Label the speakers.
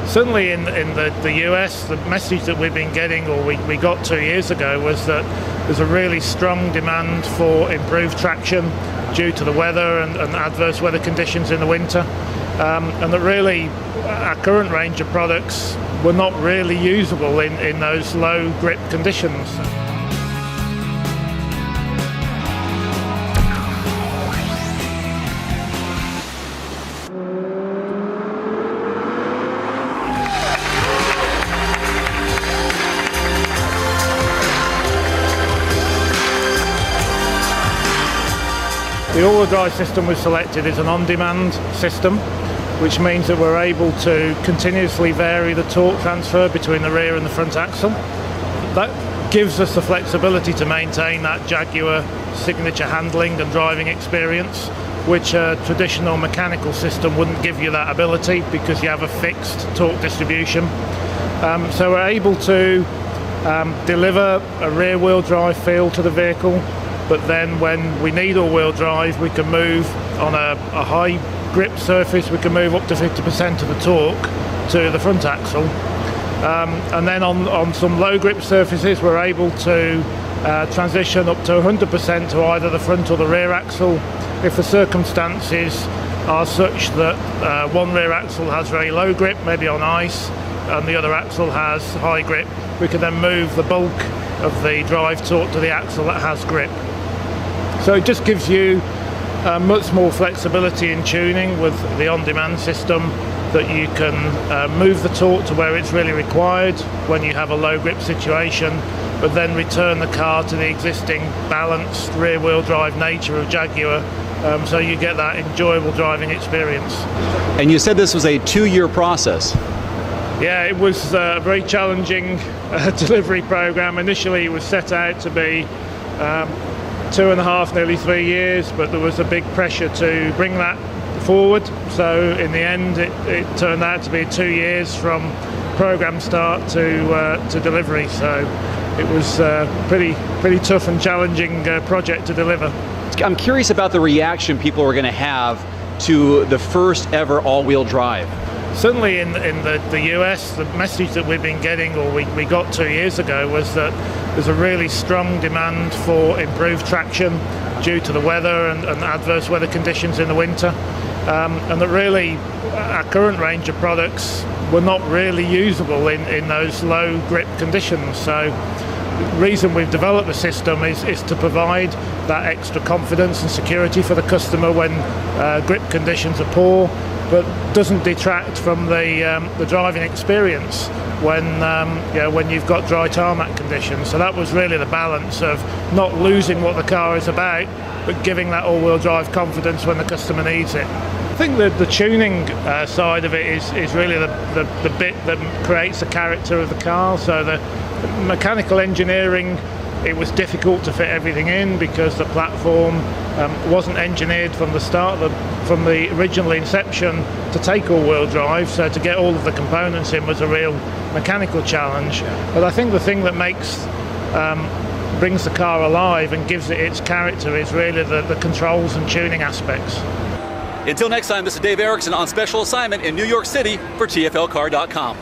Speaker 1: Certainly in the US, the message that we've been getting, or we got 2 years ago, was that there's a really strong demand for improved traction due to the weather and adverse weather conditions in the winter. And that really our current range of products were not really usable in those low grip conditions. The all-wheel drive system we've selected is an on-demand system, which means that we're able to continuously vary the torque transfer between the rear and the front axle. That gives us the flexibility to maintain that Jaguar signature handling and driving experience, which a traditional mechanical system wouldn't give you that ability because you have a fixed torque distribution. So we're able to deliver a rear-wheel drive feel to the vehicle, but then when we need all-wheel drive, we can move on a high grip surface, we can move up to 50% of the torque to the front axle. And then on some low grip surfaces, we're able to transition up to 100% to either the front or the rear axle if the circumstances are such that one rear axle has very low grip, maybe on ice, and the other axle has high grip. We can then move the bulk of the drive torque to the axle that has grip. So it just gives you much more flexibility in tuning with the on-demand system, that you can move the torque to where it's really required when you have a low grip situation, but then return the car to the existing balanced rear-wheel drive nature of Jaguar, so you get that enjoyable driving experience.
Speaker 2: And you said this was a 2-year process.
Speaker 1: Yeah, it was a very challenging delivery program. Initially it was set out to be 2.5, nearly 3 years, but there was a big pressure to bring that forward. So in the end, it turned out to be 2 years from program start to delivery. So it was a pretty tough and challenging project to deliver.
Speaker 2: I'm curious about the reaction people are going to have to the first ever all-wheel drive.
Speaker 1: Certainly in the US, the message that we've been getting, or we got 2 years ago, was that there's a really strong demand for improved traction due to the weather and adverse weather conditions in the winter. And that really our current range of products were not really usable in those low grip conditions. So the reason we've developed the system is to provide that extra confidence and security for the customer when grip conditions are poor, but doesn't detract from the driving experience when you've got dry tarmac conditions. So that was really the balance of not losing what the car is about, but giving that all-wheel drive confidence when the customer needs it. I think that the tuning side of it is really the bit that creates the character of the car. So the mechanical engineering, it was difficult to fit everything in because the platform wasn't engineered from the start, from the original inception, to take all-wheel drive. So to get all of the components in was a real mechanical challenge. But I think the thing that brings the car alive and gives it its character is really the controls and tuning aspects.
Speaker 2: Until next time, this is Dave Erickson on special assignment in New York City for TFLcar.com.